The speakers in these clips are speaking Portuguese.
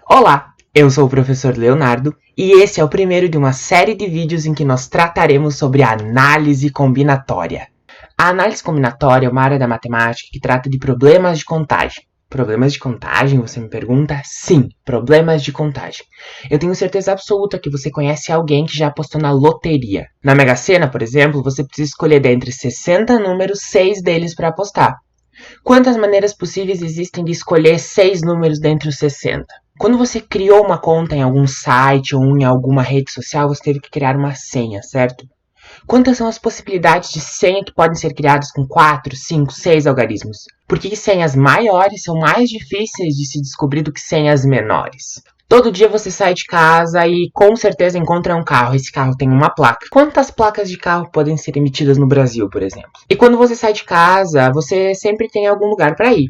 Olá, eu sou o professor Leonardo e esse é o primeiro de uma série de vídeos em que nós trataremos sobre a análise combinatória. A análise combinatória é uma área da matemática que trata de problemas de contagem. Problemas de contagem, você me pergunta? Sim, problemas de contagem. Eu tenho certeza absoluta que você conhece alguém que já apostou na loteria. Na Mega Sena, por exemplo, você precisa escolher dentre 60 números 6 deles para apostar. Quantas maneiras possíveis existem de escolher 6 números dentre os 60? Quando você criou uma conta em algum site ou em alguma rede social, você teve que criar uma senha, certo? Quantas são as possibilidades de senha que podem ser criadas com 4, 5, 6 algarismos? Por que senhas maiores são mais difíceis de se descobrir do que senhas menores? Todo dia você sai de casa e com certeza encontra um carro. Esse carro tem uma placa. Quantas placas de carro podem ser emitidas no Brasil, por exemplo? E quando você sai de casa, você sempre tem algum lugar para ir.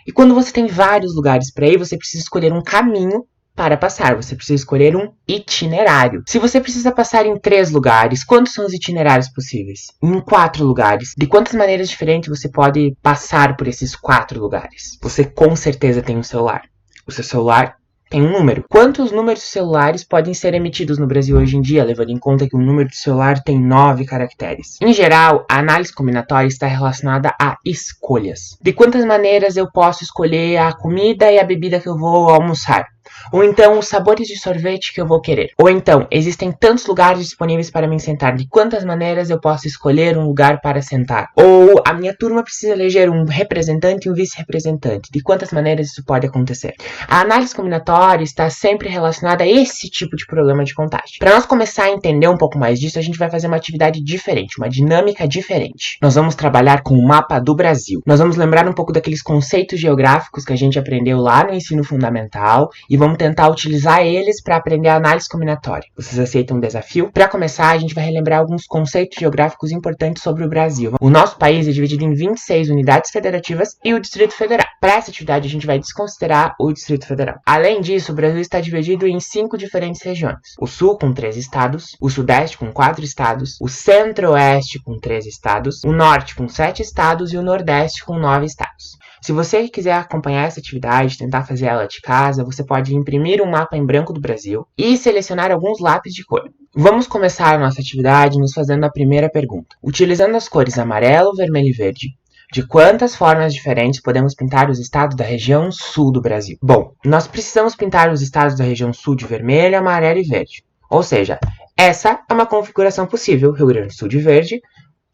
E quando você tem vários lugares para ir, você precisa escolher um caminho para passar. Você precisa escolher um itinerário. Se você precisa passar em 3 lugares, quantos são os itinerários possíveis? Em 4 lugares. De quantas maneiras diferentes você pode passar por esses 4 lugares? Você com certeza tem um celular. O seu celular tem um número. Quantos números celulares podem ser emitidos no Brasil hoje em dia, levando em conta que o número de celular tem 9 caracteres? Em geral, a análise combinatória está relacionada a escolhas. De quantas maneiras eu posso escolher a comida e a bebida que eu vou almoçar? Ou então os sabores de sorvete que eu vou querer. Ou então, existem tantos lugares disponíveis para me sentar. De quantas maneiras eu posso escolher um lugar para sentar? Ou a minha turma precisa eleger um representante e um vice-representante. De quantas maneiras isso pode acontecer? A análise combinatória está sempre relacionada a esse tipo de problema de contagem. Para nós começar a entender um pouco mais disso, a gente vai fazer uma atividade diferente, uma dinâmica diferente. Nós vamos trabalhar com o mapa do Brasil. Nós vamos lembrar um pouco daqueles conceitos geográficos que a gente aprendeu lá no ensino fundamental e vamos tentar utilizar eles para aprender a análise combinatória. Vocês aceitam um desafio? Para começar, a gente vai relembrar alguns conceitos geográficos importantes sobre o Brasil. O nosso país é dividido em 26 unidades federativas e o Distrito Federal. Para essa atividade, a gente vai desconsiderar o Distrito Federal. Além disso, o Brasil está dividido em 5 diferentes regiões. O Sul com 3 estados, o Sudeste com 4 estados, o Centro-Oeste com 3 estados, o Norte com 7 estados e o Nordeste com 9 estados. Se você quiser acompanhar essa atividade, tentar fazer ela de casa, você pode imprimir um mapa em branco do Brasil e selecionar alguns lápis de cor. Vamos começar a nossa atividade nos fazendo a primeira pergunta. Utilizando as cores amarelo, vermelho e verde, de quantas formas diferentes podemos pintar os estados da região sul do Brasil? Bom, nós precisamos pintar os estados da região sul de vermelho, amarelo e verde. Ou seja, essa é uma configuração possível. Rio Grande do Sul de verde,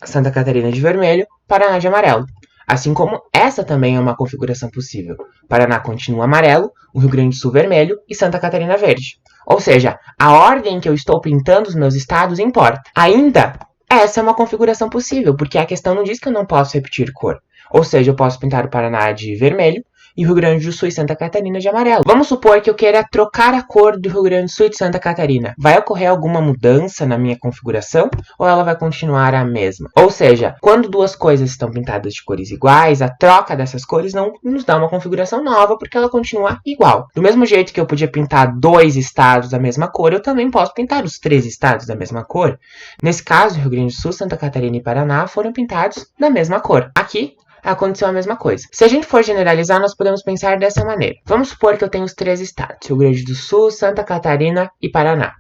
Santa Catarina de vermelho, Paraná de amarelo. Assim como essa também é uma configuração possível. Paraná continua amarelo, o Rio Grande do Sul vermelho e Santa Catarina verde. Ou seja, a ordem em que eu estou pintando os meus estados importa. Ainda, essa é uma configuração possível, porque a questão não diz que eu não posso repetir cor. Ou seja, eu posso pintar o Paraná de vermelho e o Rio Grande do Sul e Santa Catarina de amarelo. Vamos supor que eu queira trocar a cor do Rio Grande do Sul e de Santa Catarina. Vai ocorrer alguma mudança na minha configuração ou ela vai continuar a mesma? Ou seja, quando duas coisas estão pintadas de cores iguais, a troca dessas cores não nos dá uma configuração nova porque ela continua igual. Do mesmo jeito que eu podia pintar 2 estados da mesma cor, eu também posso pintar os 3 estados da mesma cor. Nesse caso, Rio Grande do Sul, Santa Catarina e Paraná foram pintados da mesma cor. Aqui, aconteceu a mesma coisa. Se a gente for generalizar, nós podemos pensar dessa maneira. Vamos supor que eu tenho os 3 estados, Rio Grande do Sul, Santa Catarina e Paraná.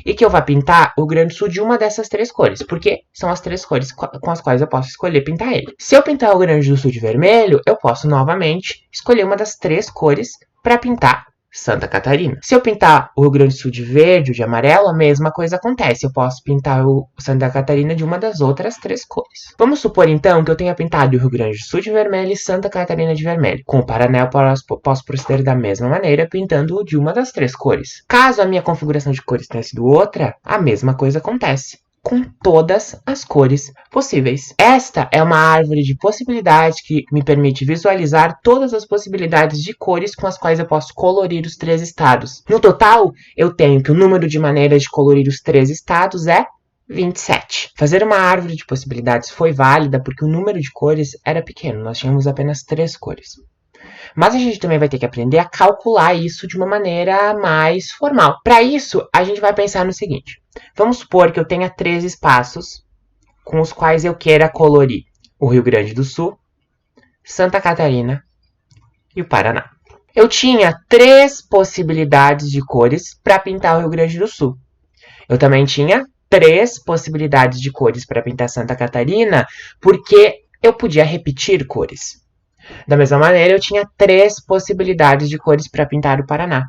E que eu vá pintar o Rio Grande do Sul de uma dessas 3 cores, porque são as 3 cores com as quais eu posso escolher pintar ele. Se eu pintar o Rio Grande do Sul de vermelho, eu posso novamente escolher uma das 3 cores para pintar Santa Catarina. Se eu pintar o Rio Grande do Sul de verde ou de amarelo, a mesma coisa acontece. Eu posso pintar o Santa Catarina de uma das outras 3 cores. Vamos supor, então, que eu tenha pintado o Rio Grande do Sul de vermelho e Santa Catarina de vermelho. Com o Paraná, eu posso proceder da mesma maneira, pintando-o de uma das 3 cores. Caso a minha configuração de cores tenha sido outra, a mesma coisa acontece com todas as cores possíveis. Esta é uma árvore de possibilidades que me permite visualizar todas as possibilidades de cores com as quais eu posso colorir os 3 estados. No total, eu tenho que o número de maneiras de colorir os 3 estados é 27. Fazer uma árvore de possibilidades foi válida porque o número de cores era pequeno, nós tínhamos apenas 3 cores. Mas a gente também vai ter que aprender a calcular isso de uma maneira mais formal. Para isso, a gente vai pensar no seguinte. Vamos supor que eu tenha 3 espaços com os quais eu queira colorir o Rio Grande do Sul, Santa Catarina e o Paraná. Eu tinha 3 possibilidades de cores para pintar o Rio Grande do Sul. Eu também tinha 3 possibilidades de cores para pintar Santa Catarina, porque eu podia repetir cores. Da mesma maneira, eu tinha 3 possibilidades de cores para pintar o Paraná.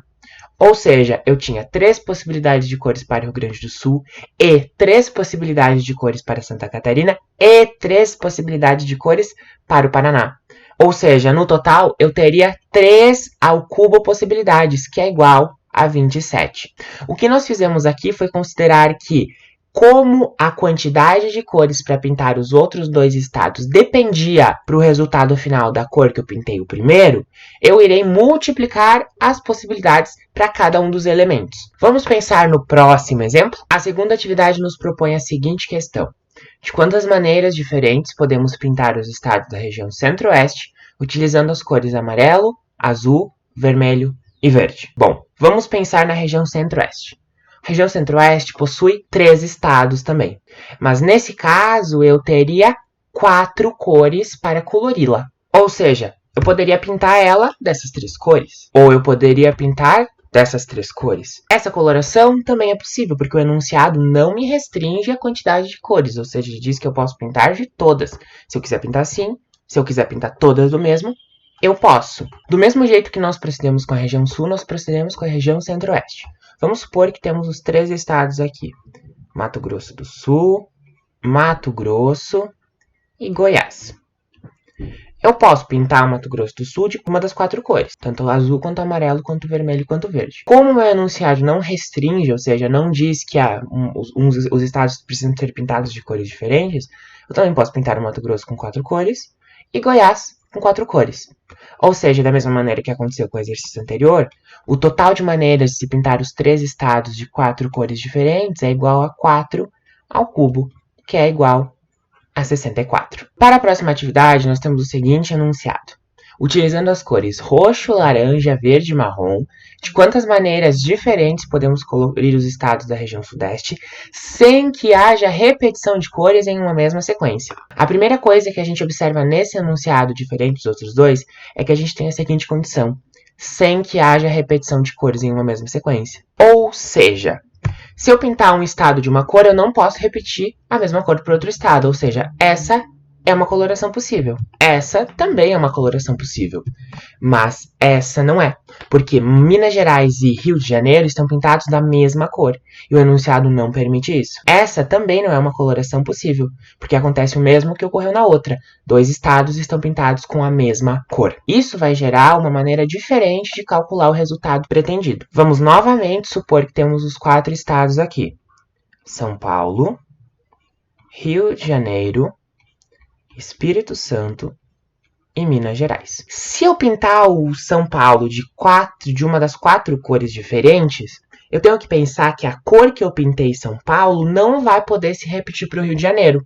Ou seja, eu tinha 3 possibilidades de cores para o Rio Grande do Sul e 3 possibilidades de cores para Santa Catarina e 3 possibilidades de cores para o Paraná. Ou seja, no total, eu teria 3 ao cubo possibilidades, que é igual a 27. O que nós fizemos aqui foi considerar que, como a quantidade de cores para pintar os outros 2 estados dependia para o resultado final da cor que eu pintei o primeiro, eu irei multiplicar as possibilidades para cada um dos elementos. Vamos pensar no próximo exemplo? A segunda atividade nos propõe a seguinte questão: de quantas maneiras diferentes podemos pintar os estados da região centro-oeste utilizando as cores amarelo, azul, vermelho e verde? Bom, vamos pensar na região centro-oeste. A região centro-oeste possui 3 estados também, mas nesse caso eu teria 4 cores para colori-la. Ou seja, eu poderia pintar ela dessas 3 cores, ou eu poderia pintar dessas 3 cores. Essa coloração também é possível, porque o enunciado não me restringe a quantidade de cores, ou seja, diz que eu posso pintar de todas. Se eu quiser pintar assim, se eu quiser pintar todas do mesmo, eu posso. Do mesmo jeito que nós procedemos com a região sul, nós procedemos com a região centro-oeste. Vamos supor que temos os 3 estados aqui: Mato Grosso do Sul, Mato Grosso e Goiás. Eu posso pintar o Mato Grosso do Sul de uma das 4 cores, tanto o azul, quanto o amarelo, quanto o vermelho, quanto o verde. Como o meu enunciado não restringe, ou seja, não diz que os estados precisam ser pintados de cores diferentes, eu também posso pintar o Mato Grosso com 4 cores e Goiás com 4 cores. Ou seja, da mesma maneira que aconteceu com o exercício anterior, o total de maneiras de se pintar os 3 estados de 4 cores diferentes é igual a 4 ao cubo, que é igual a 64. Para a próxima atividade, nós temos o seguinte enunciado: utilizando as cores roxo, laranja, verde e marrom, de quantas maneiras diferentes podemos colorir os estados da região sudeste sem que haja repetição de cores em uma mesma sequência? A primeira coisa que a gente observa nesse enunciado, diferente dos outros dois, é que a gente tem a seguinte condição: sem que haja repetição de cores em uma mesma sequência. Ou seja, se eu pintar um estado de uma cor, eu não posso repetir a mesma cor para outro estado. Ou seja, essa é uma coloração possível. Essa também é uma coloração possível. Mas essa não é. Porque Minas Gerais e Rio de Janeiro estão pintados da mesma cor. E o enunciado não permite isso. Essa também não é uma coloração possível. Porque acontece o mesmo que ocorreu na outra. 2 estados estão pintados com a mesma cor. Isso vai gerar uma maneira diferente de calcular o resultado pretendido. Vamos novamente supor que temos os 4 estados aqui: São Paulo, Rio de Janeiro, Espírito Santo e Minas Gerais. Se eu pintar o São Paulo de uma das 4 cores diferentes, eu tenho que pensar que a cor que eu pintei São Paulo não vai poder se repetir para o Rio de Janeiro.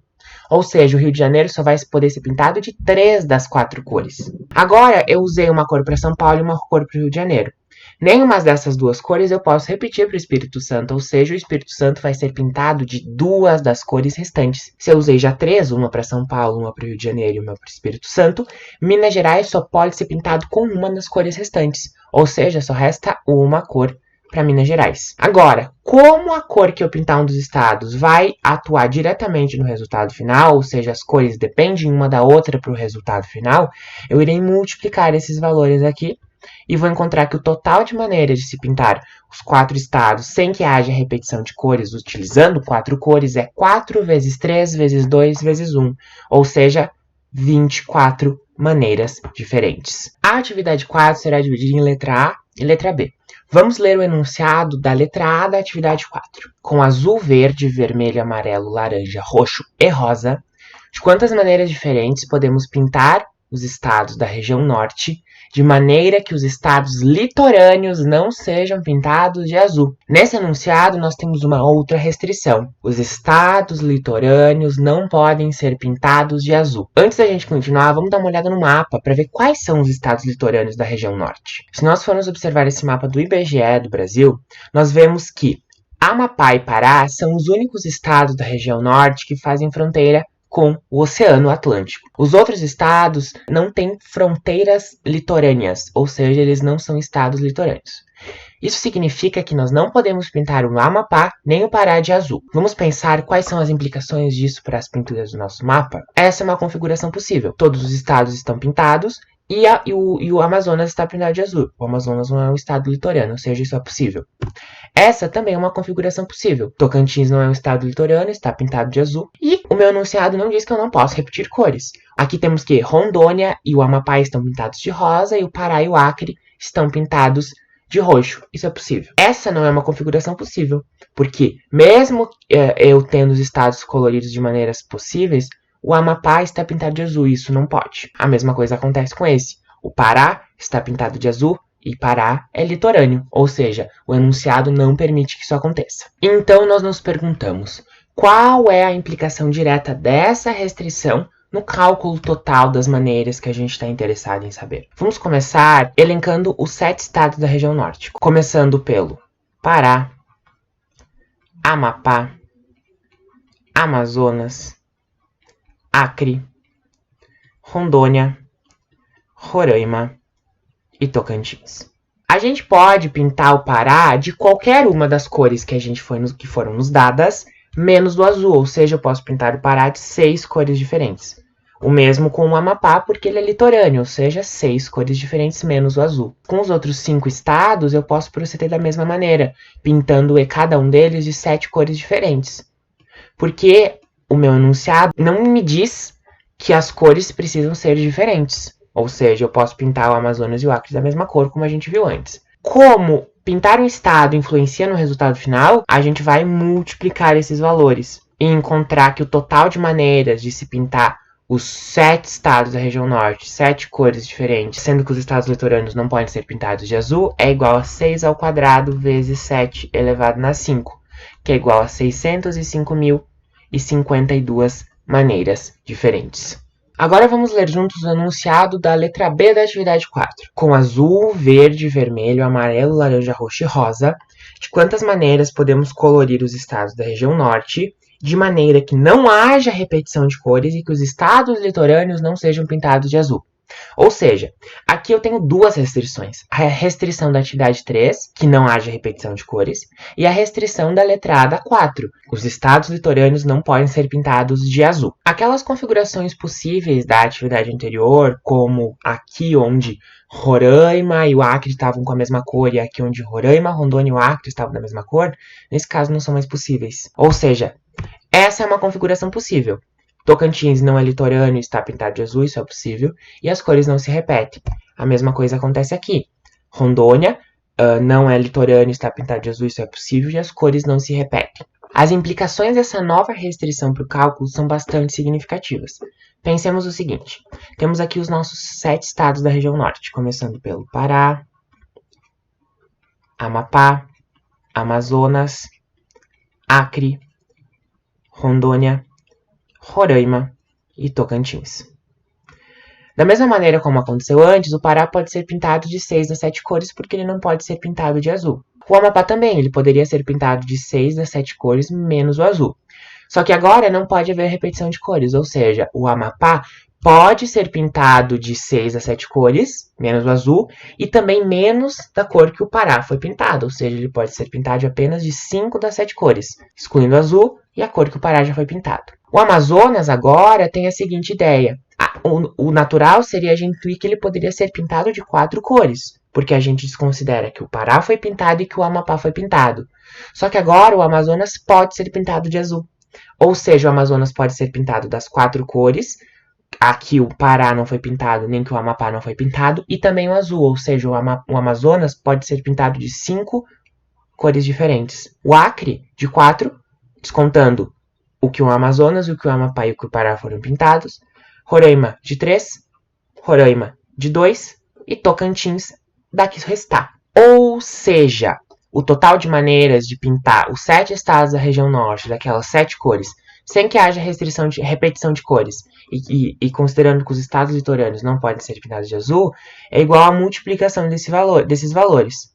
Ou seja, o Rio de Janeiro só vai poder ser pintado de 3 das 4 cores. Agora, eu usei uma cor para São Paulo e uma cor para o Rio de Janeiro. Nenhuma dessas 2 cores eu posso repetir para o Espírito Santo, ou seja, o Espírito Santo vai ser pintado de 2 das cores restantes. Se eu usei já 3, uma para São Paulo, uma para o Rio de Janeiro e uma para o Espírito Santo, Minas Gerais só pode ser pintado com uma das cores restantes, ou seja, só resta uma cor para Minas Gerais. Agora, como a cor que eu pintar um dos estados vai atuar diretamente no resultado final, ou seja, as cores dependem uma da outra para o resultado final, eu irei multiplicar esses valores aqui e vou encontrar que o total de maneiras de se pintar os 4 estados sem que haja repetição de cores utilizando 4 cores é 4 vezes 3 vezes 2 vezes 1, ou seja, 24 maneiras diferentes. A atividade 4 será dividida em letra A e letra B. Vamos ler o enunciado da letra A da atividade 4. Com azul, verde, vermelho, amarelo, laranja, roxo e rosa, de quantas maneiras diferentes podemos pintar os estados da região norte, de maneira que os estados litorâneos não sejam pintados de azul? Nesse enunciado, nós temos uma outra restrição. Os estados litorâneos não podem ser pintados de azul. Antes da gente continuar, vamos dar uma olhada no mapa para ver quais são os estados litorâneos da região norte. Se nós formos observar esse mapa do IBGE do Brasil, nós vemos que Amapá e Pará são os únicos estados da região norte que fazem fronteira com o Oceano Atlântico. Os outros estados não têm fronteiras litorâneas, ou seja, eles não são estados litorâneos. Isso significa que nós não podemos pintar o Amapá nem o Pará de azul. Vamos pensar quais são as implicações disso para as pinturas do nosso mapa? Essa é uma configuração possível. Todos os estados estão pintados e o Amazonas está pintado de azul. O Amazonas não é um estado litorâneo, ou seja, isso é possível. Essa também é uma configuração possível. Tocantins não é um estado litorâneo, está pintado de azul. E o meu enunciado não diz que eu não posso repetir cores. Aqui temos que Rondônia e o Amapá estão pintados de rosa e o Pará e o Acre estão pintados de roxo. Isso é possível. Essa não é uma configuração possível, porque mesmo eu tendo os estados coloridos de maneiras possíveis, o Amapá está pintado de azul e isso não pode. A mesma coisa acontece com esse. O Pará está pintado de azul e Pará é litorâneo, ou seja, o enunciado não permite que isso aconteça. Então nós nos perguntamos, qual é a implicação direta dessa restrição no cálculo total das maneiras que a gente está interessado em saber? Vamos começar elencando os 7 estados da região norte, começando pelo Pará, Amapá, Amazonas, Acre, Rondônia, Roraima e Tocantins. A gente pode pintar o Pará de qualquer uma das cores que foram nos dadas, menos do azul, ou seja, eu posso pintar o Pará de 6 cores diferentes. O mesmo com o Amapá, porque ele é litorâneo, ou seja, 6 cores diferentes menos o azul. Com os outros 5 estados, eu posso proceder da mesma maneira, pintando cada um deles de 7 cores diferentes. Porque o meu enunciado não me diz que as cores precisam ser diferentes. Ou seja, eu posso pintar o Amazonas e o Acre da mesma cor, como a gente viu antes. Como pintar um estado influencia no resultado final, a gente vai multiplicar esses valores e encontrar que o total de maneiras de se pintar os 7 estados da região norte, 7 cores diferentes, sendo que os estados litorâneos não podem ser pintados de azul, é igual a 6 ao quadrado vezes 7 elevado a 5, que é igual a 605.052 maneiras diferentes. Agora vamos ler juntos o enunciado da letra B da atividade 4. Com azul, verde, vermelho, amarelo, laranja, roxo e rosa, de quantas maneiras podemos colorir os estados da região norte, de maneira que não haja repetição de cores e que os estados litorâneos não sejam pintados de azul. Ou seja, aqui eu tenho duas restrições. A restrição da atividade 3, que não haja repetição de cores, e a restrição da letrada 4. Os estados litorâneos não podem ser pintados de azul. Aquelas configurações possíveis da atividade anterior, como aqui onde Roraima e o Acre estavam com a mesma cor, e aqui onde Roraima, Rondônia e o Acre estavam da mesma cor, nesse caso não são mais possíveis. Ou seja, essa é uma configuração possível. Tocantins não é litorâneo e está pintado de azul, isso é possível, e as cores não se repetem. A mesma coisa acontece aqui. Rondônia não é litorâneo e está pintado de azul, isso é possível, e as cores não se repetem. As implicações dessa nova restrição para o cálculo são bastante significativas. Pensemos o seguinte, temos aqui os nossos 7 estados da região norte, começando pelo Pará, Amapá, Amazonas, Acre, Rondônia, Roraima e Tocantins. Da mesma maneira como aconteceu antes, o Pará pode ser pintado de 6 das 7 cores porque ele não pode ser pintado de azul. O Amapá também, ele poderia ser pintado de 6 das 7 cores menos o azul. Só que agora não pode haver repetição de cores, ou seja, o Amapá pode ser pintado de 6 a 7 cores, menos o azul, e também menos da cor que o Pará foi pintado, ou seja, ele pode ser pintado de apenas de 5 das 7 cores, excluindo o azul e a cor que o Pará já foi pintado. O Amazonas agora tem a seguinte ideia. O natural seria a gente intuir que ele poderia ser pintado de 4 cores, porque a gente desconsidera que o Pará foi pintado e que o Amapá foi pintado. Só que agora o Amazonas pode ser pintado de azul. Ou seja, o Amazonas pode ser pintado das 4 cores. Aqui o Pará não foi pintado, nem que o Amapá não foi pintado. E também o azul, ou seja, o Amazonas pode ser pintado de 5 cores diferentes. O Acre, de 4, descontando o que o Amazonas, o que o Amapá e o que o Pará foram pintados. Roraima, de 3. Roraima, de 2. E Tocantins, da que restar. Ou seja, o total de maneiras de pintar os 7 estados da região norte, daquelas 7 cores, sem que haja restrição de repetição de cores, e considerando que os estados litorâneos não podem ser pintados de azul, é igual à multiplicação desses valores.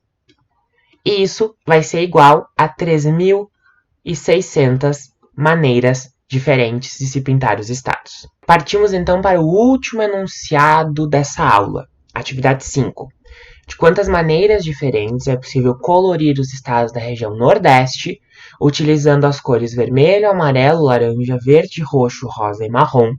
E isso vai ser igual a 3.600 maneiras diferentes de se pintar os estados. Partimos então para o último enunciado dessa aula, atividade 5. De quantas maneiras diferentes é possível colorir os estados da região Nordeste, utilizando as cores vermelho, amarelo, laranja, verde, roxo, rosa e marrom,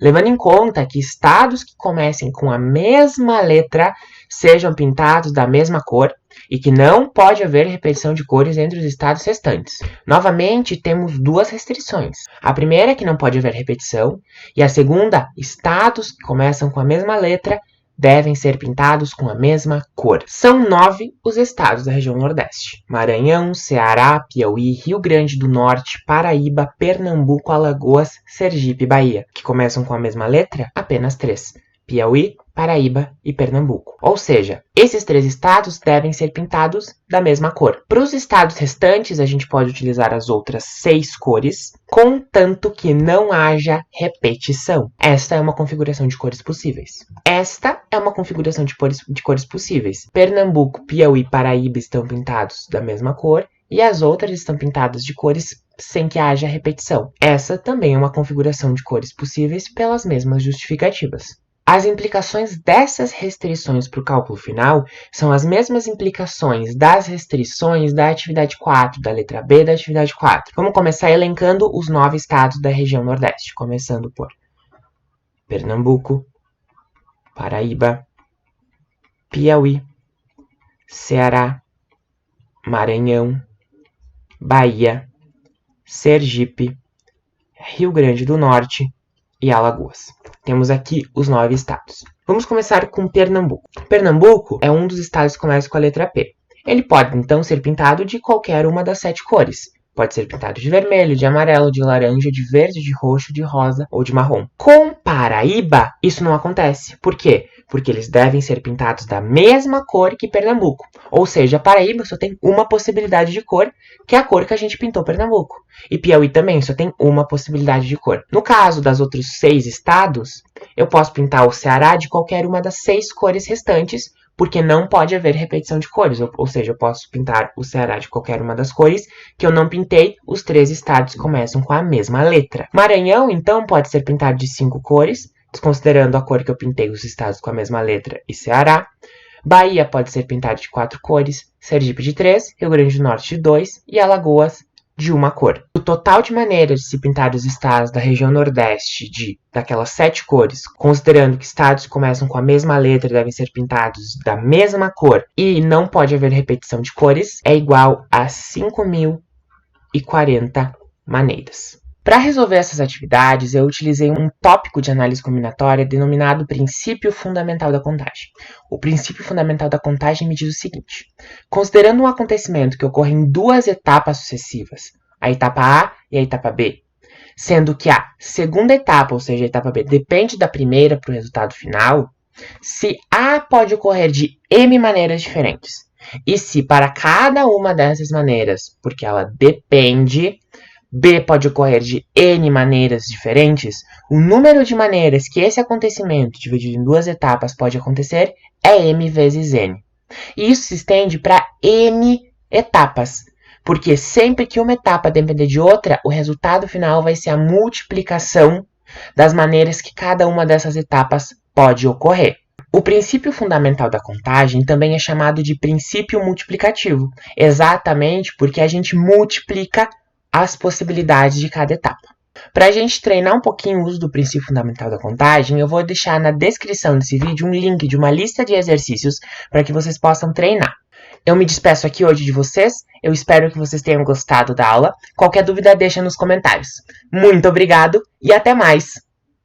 levando em conta que estados que comecem com a mesma letra sejam pintados da mesma cor e que não pode haver repetição de cores entre os estados restantes. Novamente, temos duas restrições. A primeira é que não pode haver repetição, e a segunda, estados que começam com a mesma letra devem ser pintados com a mesma cor. São 9 os estados da região Nordeste: Maranhão, Ceará, Piauí, Rio Grande do Norte, Paraíba, Pernambuco, Alagoas, Sergipe e Bahia. Que começam com a mesma letra? Apenas 3. Piauí, Paraíba e Pernambuco. Ou seja, esses 3 estados devem ser pintados da mesma cor. Para os estados restantes, a gente pode utilizar as outras 6 cores, contanto que não haja repetição. Esta é uma configuração de cores possíveis. Esta é uma configuração de cores possíveis. Pernambuco, Piauí e Paraíba estão pintados da mesma cor e as outras estão pintadas de cores sem que haja repetição. Essa também é uma configuração de cores possíveis pelas mesmas justificativas. As implicações dessas restrições para o cálculo final são as mesmas implicações das restrições da atividade 4, da letra B da atividade 4. Vamos começar elencando os 9 estados da região Nordeste, começando por Pernambuco, Paraíba, Piauí, Ceará, Maranhão, Bahia, Sergipe, Rio Grande do Norte e Alagoas. Temos aqui os 9 estados. Vamos começar com Pernambuco. Pernambuco é um dos estados que começa com a letra P. Ele pode, então, ser pintado de qualquer uma das 7 cores. Pode ser pintado de vermelho, de amarelo, de laranja, de verde, de roxo, de rosa ou de marrom. Com Paraíba, isso não acontece. Por quê? Porque eles devem ser pintados da mesma cor que Pernambuco. Ou seja, Paraíba só tem uma possibilidade de cor, que é a cor que a gente pintou Pernambuco. E Piauí também só tem uma possibilidade de cor. No caso das outros 6 estados, eu posso pintar o Ceará de qualquer uma das 6 cores restantes, porque não pode haver repetição de cores. Ou seja, eu posso pintar o Ceará de qualquer uma das cores que eu não pintei. Os 3 estados começam com a mesma letra. Maranhão, então, pode ser pintado de 5 cores, desconsiderando a cor que eu pintei os estados com a mesma letra e Ceará. Bahia pode ser pintado de 4 cores, Sergipe de 3, Rio Grande do Norte de 2 e Alagoas de uma cor. O total de maneiras de se pintar os estados da região Nordeste daquelas 7 cores, considerando que estados que começam com a mesma letra devem ser pintados da mesma cor e não pode haver repetição de cores, é igual a 5.040 maneiras. Para resolver essas atividades, eu utilizei um tópico de análise combinatória denominado princípio fundamental da contagem. O princípio fundamental da contagem me diz o seguinte: considerando um acontecimento que ocorre em 2 etapas sucessivas, a etapa A e a etapa B, sendo que a segunda etapa, ou seja, a etapa B, depende da primeira para o resultado final, se A pode ocorrer de M maneiras diferentes, e se para cada uma dessas maneiras, porque ela depende, B pode ocorrer de N maneiras diferentes, o número de maneiras que esse acontecimento, dividido em 2 etapas, pode acontecer é M vezes N. E isso se estende para N etapas, porque sempre que uma etapa depender de outra, o resultado final vai ser a multiplicação das maneiras que cada uma dessas etapas pode ocorrer. O princípio fundamental da contagem também é chamado de princípio multiplicativo, exatamente porque a gente multiplica as possibilidades de cada etapa. Para a gente treinar um pouquinho o uso do princípio fundamental da contagem, eu vou deixar na descrição desse vídeo um link de uma lista de exercícios para que vocês possam treinar. Eu me despeço aqui hoje de vocês, eu espero que vocês tenham gostado da aula. Qualquer dúvida deixa nos comentários. Muito obrigado e até mais!